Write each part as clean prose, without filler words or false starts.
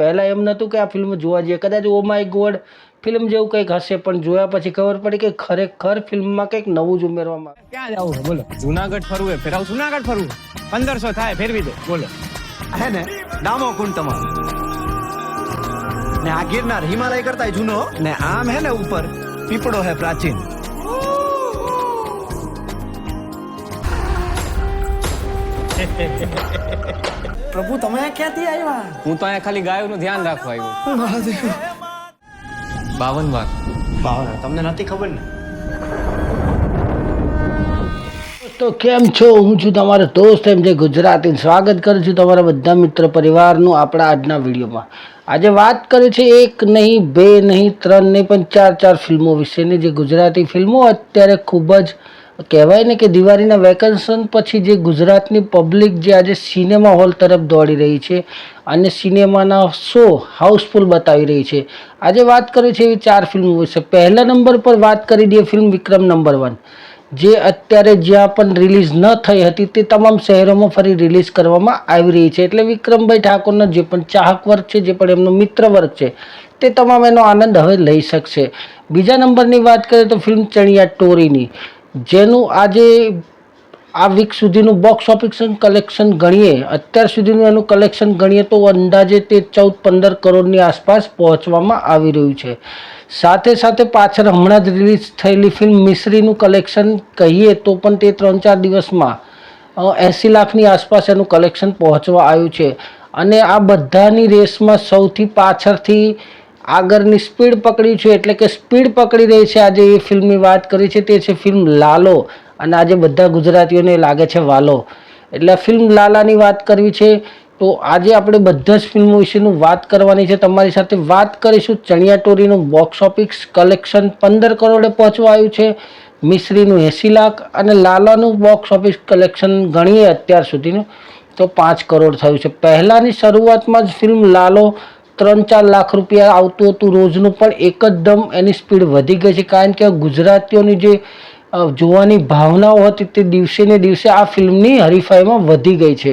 પહેલાં એમ નહોતું કે આ ફિલ્મ જોવા જઈએ, કદાચ ઓ માય ગોડ ફિલ્મ જેવું કંઈક હશે, પણ જોયા પછી ખબર પડી કે ખરેખર ફિલ્મમાં કંઈક નવું જ ઉમેરવામાં આવે. ક્યાં જવું છે બોલો? જુનાગઢ ફરવું ફેરાવ, જુનાગઢ ફરવું 1500 થાય, ફેરવી દે બોલો. હે ને ડામો કુંડ તમારો ને આ ગિરનાર હિમાલય કરતા જૂનો ને આમ હે ને ઉપર પીપળો હે પ્રાચીન. પ્રભુ તમે ક્યાંથી આવ્યા? હું તો અહીંયા ખાલી ગાયોનું ધ્યાન રાખવા આવ્યો. મહાદેવ 52 વાર. બાવન તમને નથી ખબર ને? તો કેમ છો? હું છું તમારો દોસ્ત એમ જે ગુજરાતી. સ્વાગત કરું છું તમારા બધા મિત્ર પરિવારનું આપણા આજના વિડીયોમાં. આજે વાત કરી છે એક નહીં, બે નહીં, ત્રણ નહીં, પણ ચાર ફિલ્મો વિશેની, જે ગુજરાતી ફિલ્મો અત્યારે ખૂબ જ કહેવાય ને કે દિવાળીના વેકેશન પછી જે ગુજરાતની પબ્લિક જે આજે સિનેમા હોલ તરફ દોડી રહી છે અને સિનેમાના શો હાઉસફુલ બતાવી રહી છે. આજે વાત કરી છે એવી 4 ફિલ્મો વિશે. પહેલા નંબર પર વાત કરી દઈએ ફિલ્મ વિક્રમ નંબર 1, જે અત્યારે જ્યાં પણ રિલીઝ ન થઈ હતી તે તમામ શહેરોમાં ફરી રિલીઝ કરવામાં આવી રહી છે. એટલે વિક્રમભાઈ ઠાકોરનો જે પણ ચાહક વર્ગ છે, જે પણ એમનો મિત્ર વર્ગ છે, તે તમામ એનો આનંદ હવે લઈ શકશે. બીજા નંબરની વાત કરીએ તો ફિલ્મ ચણિયા ટોરીની, જેનું આજે આ વીક સુધીનું બોક્સ ઓફિસ કલેક્શન ગણીએ, અત્યાર સુધીનું એનું કલેક્શન ગણીએ તો અંદાજે તે 14-15 કરોડની આસપાસ પહોંચવામાં આવી રહ્યું છે. સાથે સાથે પાછળ હમણાં જ રિલીઝ થયેલી ફિલ્મ મિસ્રીનું કલેક્શન કહીએ તો પણ તે 3-4 દિવસમાં 80 લાખની આસપાસ એનું કલેક્શન પહોંચવા આવ્યું છે. અને આ બધાની રેસમાં સૌથી પાછળથી આગળની સ્પીડ પકડી છે, એટલે કે સ્પીડ પકડી રહી છે આજે એ ફિલ્મની વાત કરી છે તે છે ફિલ્મ લાલો. અને આજે બધા ગુજરાતીઓને લાગે છે વાલો, એટલે ફિલ્મ લાલાની વાત કરવી છે. તો આજે આપણે બધા જ ફિલ્મો વિશેનું વાત કરવાની છે. તમારી સાથે વાત કરીશું ચણિયા ટોરીનું બોક્સ ઓફિસ કલેક્શન 15 કરોડે પહોંચવા આવ્યું છે, મિસ્રીનું 80 લાખ અને લાલાનું બોક્સ ઓફિસ કલેક્શન ગણીએ અત્યાર સુધીનું તો 5 કરોડ થયું છે. પહેલાંની શરૂઆતમાં જ ફિલ્મ લાલો 3-4 લાખ રૂપિયા આવતું હતું રોજનું, પણ એકદમ એની સ્પીડ વધી ગઈ છે, કારણ કે ગુજરાતીઓની જે જોવાની ભાવનાઓ હતી તે દિવસે ને દિવસે આ ફિલ્મની હરીફાઈમાં વધી ગઈ છે.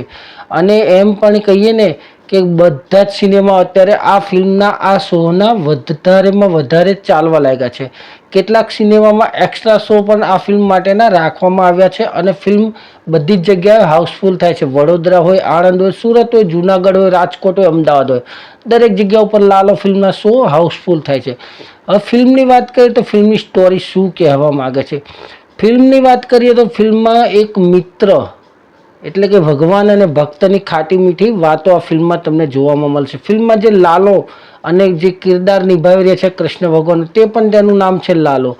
અને એમ પણ કહીએ ને કે બધા જ સિનેમા અત્યારે આ ફિલ્મના આ શોના વધારેમાં વધારે ચાલવા લાગ્યા છે. કેટલાક સિનેમામાં એક્સ્ટ્રા શો પણ આ ફિલ્મ માટેના રાખવામાં આવ્યા છે અને ફિલ્મ બધી જ જગ્યાએ હાઉસફુલ થાય છે. વડોદરા હોય, આણંદ હોય, સુરત હોય, જુનાગઢ હોય, રાજકોટ હોય, અમદાવાદ હોય, દરેક જગ્યા ઉપર લાલો ફિલ્મના શો હાઉસફુલ થાય છે. હવે ફિલ્મની વાત કરીએ તો ફિલ્મની સ્ટોરી શું કહેવા માગે છે. ફિલ્મની વાત કરીએ તો ફિલ્મમાં એક મિત્ર એટલે કે ભગવાન અને ભક્તની ખાટી મીઠી વાતો આ ફિલ્મમાં તમને જોવામાં મળશે. ફિલ્મમાં જે લાલો અને જે કિરદાર નિભાવી રહ્યા છે કૃષ્ણ ભગવાન, તે પણ તેનું નામ છે લાલો.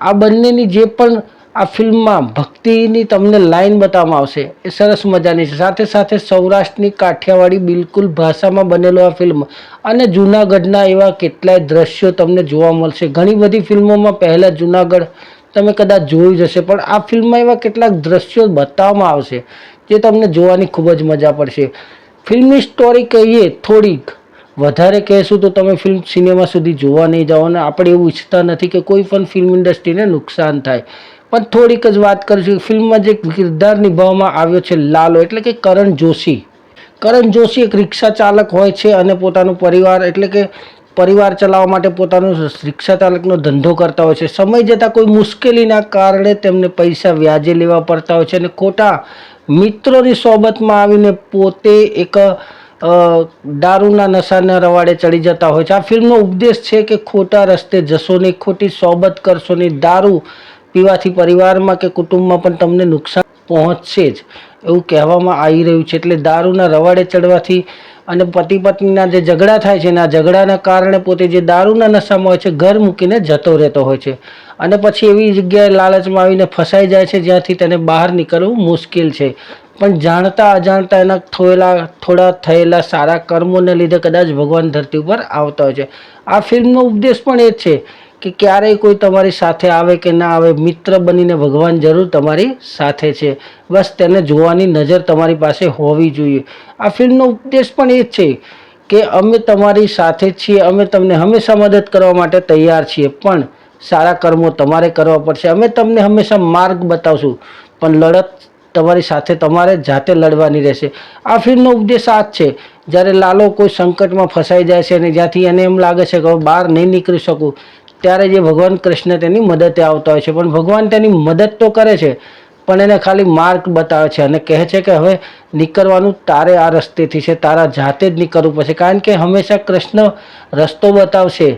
આ બંનેની જે પણ આ ફિલ્મમાં ભક્તિની તમને લાઈન બતાવવામાં આવશે એ સરસ મજાની છે. સાથે સાથે સૌરાષ્ટ્રની કાઠિયાવાડી બિલકુલ ભાષામાં બનેલો આ ફિલ્મ અને જૂનાગઢના એવા કેટલાય દ્રશ્યો તમને જોવા મળશે. ઘણી બધી ફિલ્મોમાં પહેલાં જૂનાગઢ તમે કદાચ જોયું જ હશે, પણ આ ફિલ્મમાં એવા કેટલાક દ્રશ્યો બતાવવામાં આવશે જે તમને જોવાની ખૂબ જ મજા પડશે. ફિલ્મની સ્ટોરી કહીએ થોડીક વધારે કહેશું તો તમે ફિલ્મ સિનેમા સુધી જોવા નહીં જાઓ, અને આપણે એવું ઈચ્છતા નથી કે કોઈ પણ ફિલ્મ ઇન્ડસ્ટ્રીને નુકસાન થાય, પણ થોડીક જ વાત કરીશું. ફિલ્મમાં જે કિરદાર નિભાવવામાં આવ્યો છે લાલો એટલે કે કરણ જોશી એક રિક્ષા ચાલક હોય છે અને પોતાનો પરિવાર એટલે કે પરિવાર ચલાવવા માટે પોતાનો રિક્ષા ચાલકનો ધંધો કરતા હોય છે. સમય જતાં કોઈ મુશ્કેલીના કારણે તેમને પૈસા વ્યાજે લેવા પડતા હોય છે અને ખોટા મિત્રોની સોબતમાં આવીને પોતે એક દારૂના નશાના રવાડે ચડી જતા હોય છે. આ ફિલ્મનો ઉપદેશ છે કે ખોટા રસ્તે જશો નહીં, ખોટી સોબત કરશો નહીં, દારૂ પીવાથી પરિવારમાં કે કુટુંબમાં પણ તમને નુકસાન પહોંચશે જ એવું કહેવામાં આવી રહ્યું છે. એટલે દારૂના રવાડે ચડવાથી અને પતિ પત્નીના જે ઝઘડા થાય છે, આ ઝઘડાના કારણે પોતે જે દારૂના નશામાં હોય છે ઘર મૂકીને જતો રહેતો હોય છે અને પછી એવી જગ્યાએ લાલચમાં આવીને ફસાઈ જાય છે જ્યાંથી તેને બહાર નીકળવું મુશ્કેલ છે. પણ જાણતા અજાણતા એના થોડા થયેલા સારા કર્મોને લીધે કદાચ ભગવાન ધરતી ઉપર આવતા હોય છે. આ ફિલ્મનો ઉપદેશ પણ એ જ છે કે ક્યારેય કોઈ તમારી સાથે આવે કે ના આવે, મિત્ર બનીને ભગવાન જરૂર તમારી સાથે છે, બસ તેને જોવાની નજર તમારી પાસે હોવી જોઈએ. આ ફિલ્મનો ઉપદેશ પણ એ જ છે કે અમે તમારી સાથે છીએ, અમે તમને હંમેશા મદદ કરવા માટે તૈયાર છીએ, પણ સારા કર્મો તમારે કરવા પડશે. અમે તમને હંમેશા માર્ગ બતાવશું, પણ લડત તમારી સાથે તમારે જાતે લડવાની રહેશે. આ ફિલ્મનો ઉદ્દેશ આ જ છે. જ્યારે લાલો કોઈ સંકટમાં ફસાઈ જાય છે અને જ્યાંથી એને એમ લાગે છે કે હવે બહાર નહીં નીકળી શકું, ત્યારે જે ભગવાન કૃષ્ણ તેની મદદે આવતા હોય છે. પણ ભગવાન તેની મદદ તો કરે છે, પણ એને ખાલી માર્ગ બતાવે છે અને કહે છે કે હવે નીકળવાનું તારે આ રસ્તેથી છે, તારા જાતે જ નીકળવું પડશે. કારણ કે હંમેશા કૃષ્ણ રસ્તો બતાવશે,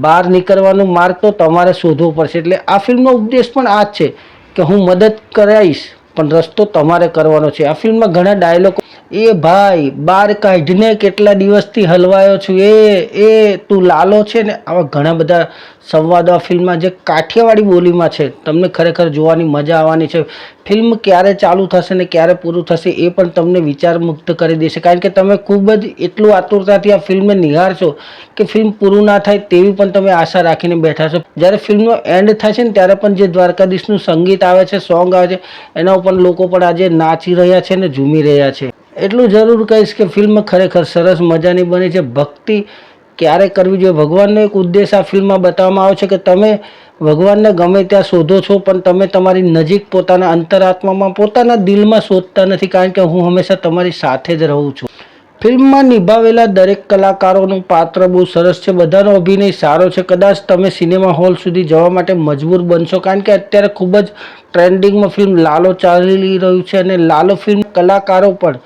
બહાર નીકળવાનો માર્ગ તો તમારે શોધવો પડશે. એટલે આ ફિલ્મનો ઉદ્દેશ પણ આ જ છે કે હું મદદ કરાવીશ, પણ રસ્તો તમારે કરવાનો છે. આ ફિલ્મમાં ઘણા ડાયલોગ, એ ભાઈ બાર કાઢીને કેટલા દિવસથી હલવાયો છું, એ તું લાલો છે ને, આવા ઘણા બધા સંવાદો આ ફિલ્મમાં જે કાઠિયાવાડી બોલીમાં છે, તમને ખરેખર જોવાની મજા આવવાની છે. ફિલ્મ ક્યારે ચાલુ થશે ને ક્યારે પૂરું થશે એ પણ તમને વિચારમુક્ત કરી દેશે. કારણ કે તમે ખૂબ જ એટલું આતુરતાથી આ ફિલ્મને નિહાળશો કે ફિલ્મ પૂરું ના થાય તેવી પણ તમે આશા રાખીને બેઠા છો. જ્યારે ફિલ્મનો એન્ડ થાય છે ને ત્યારે પણ જે દ્વારકાધીશનું સંગીત આવે છે, સોંગ આવે છે, એના ઉપર લોકો પણ આજે નાચી રહ્યા છે ને ઝૂમી રહ્યા છે. એટલું જરૂર કહીશ કે ફિલ્મ ખરેખર સરસ મજાની બની છે. ભક્તિ ક્યારે કરવી જોઈએ, ભગવાનનો એક ઉદ્દેશ આ ફિલ્મમાં બતાવવામાં આવ્યો છે કે તમે ભગવાનને ગમે ત્યાં શોધો છો, પણ તમે તમારી નજીક પોતાના અંતરાત્મામાં, પોતાના દિલમાં શોધતા નથી. કારણ કે હું હંમેશા તમારી સાથે જ રહું છું. ફિલ્મમાં નિભાવેલા દરેક કલાકારોનું પાત્ર બહુ સરસ છે, બધાનો અભિનય સારો છે. કદાચ તમે સિનેમા હોલ સુધી જવા માટે મજબૂર બનશો, કારણ કે અત્યારે ખૂબ જ ટ્રેન્ડિંગમાં ફિલ્મ લાલો ચાલી રહ્યું છે અને લાલો ફિલ્મ કલાકારો પણ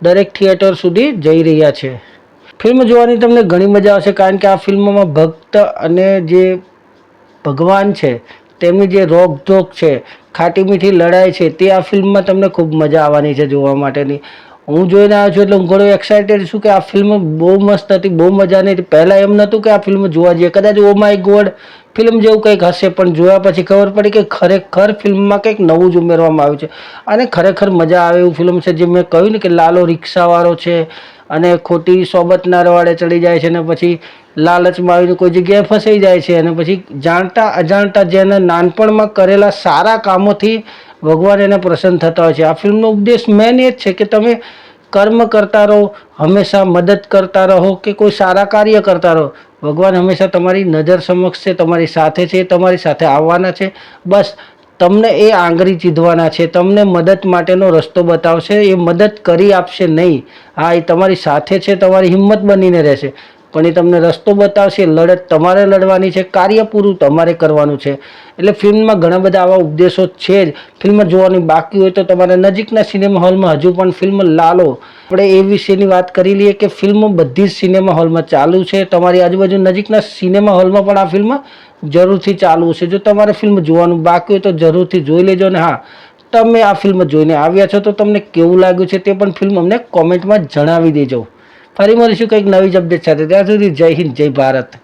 દરેક થિયેટર સુધી જઈ રહ્યા છે. ફિલ્મ જોવાની તમને ઘણી મજા આવશે, કારણ કે આ ફિલ્મમાં ભક્ત અને જે ભગવાન છે તેમની જે રોકઝોક છે, ખાટી મીઠી લડાઈ છે, તે આ ફિલ્મમાં તમને ખૂબ મજા આવવાની છે જોવા માટેની. હું જોઈને આવ્યો છું એટલે હું ઘણો એક્સાઇટેડ છું કે આ ફિલ્મ બહુ મસ્ત હતી, બહુ મજાની હતી. પહેલાં એમ નહોતું કે આ ફિલ્મ જોવા જઈએ, કદાચ ઓ માય ગોડ ફિલ્મ જેવું કંઈક હશે, પણ જોયા પછી ખબર પડી કે ખરેખર ફિલ્મમાં કંઈક નવું જ ઉમેરવામાં આવ્યું છે અને ખરેખર મજા આવે એવું ફિલ્મ છે. જે મેં કહ્યું ને કે લાલો રિક્ષાવાળો છે અને ખોટી સોબતના રવાડે ચડી જાય છે અને પછી લાલચમાં આવીને કોઈ જગ્યાએ ફસાઈ જાય છે અને પછી જાણતા અજાણતા જેને નાનપણમાં કરેલા સારા કામોથી ભગવાન એને પ્રસન્ન થતા હોય છે. આ ફિલ્મનો ઉદ્દેશ મેન એ જ છે કે તમે કર્મ કરતા રહો, હંમેશા મદદ કરતા રહો કે કોઈ સારા કાર્ય કરતા રહો. ભગવાન હંમેશા તમારી નજર સમક્ષ છે, તમારી સાથે છે, તમારી સાથે આવવાના છે. બસ તમને એ આંગળી ચીંધવાના છે, તમને મદદ માટેનો રસ્તો બતાવશે, એ મદદ કરી આપશે નહીં. હા, એ તમારી સાથે છે, તમારી હિંમત બનીને રહેશે, પણ એ તમને રસ્તો બતાવશે. લડત તમારે લડવાની છે, કાર્ય પૂરું તમારે કરવાનું છે. એટલે ફિલ્મમાં ઘણા બધા આવા ઉપદેશો છે જ. ફિલ્મ જોવાની બાકી હોય તો તમારે નજીકના સિનેમા હોલમાં હજુ પણ ફિલ્મ લાલો, આપણે એ વિશેની વાત કરી લઈએ કે ફિલ્મ બધી જ સિનેમા હોલમાં ચાલુ છે. તમારી આજુબાજુ નજીકના સિનેમા હોલમાં પણ આ ફિલ્મ જરૂરથી ચાલુ છે. જો તમારે ફિલ્મ જોવાનું બાકી હોય તો જરૂરથી જોઈ લેજો. ને હા, તમે આ ફિલ્મ જોઈને આવ્યા છો તો તમને કેવું લાગ્યું છે તે પણ ફિલ્મ અમને કોમેન્ટમાં જણાવી દેજો. ફરી મળીશું કંઈક નવી જ અપડેટ સાથે. ત્યાં સુધી જય હિન્દ, જય ભારત.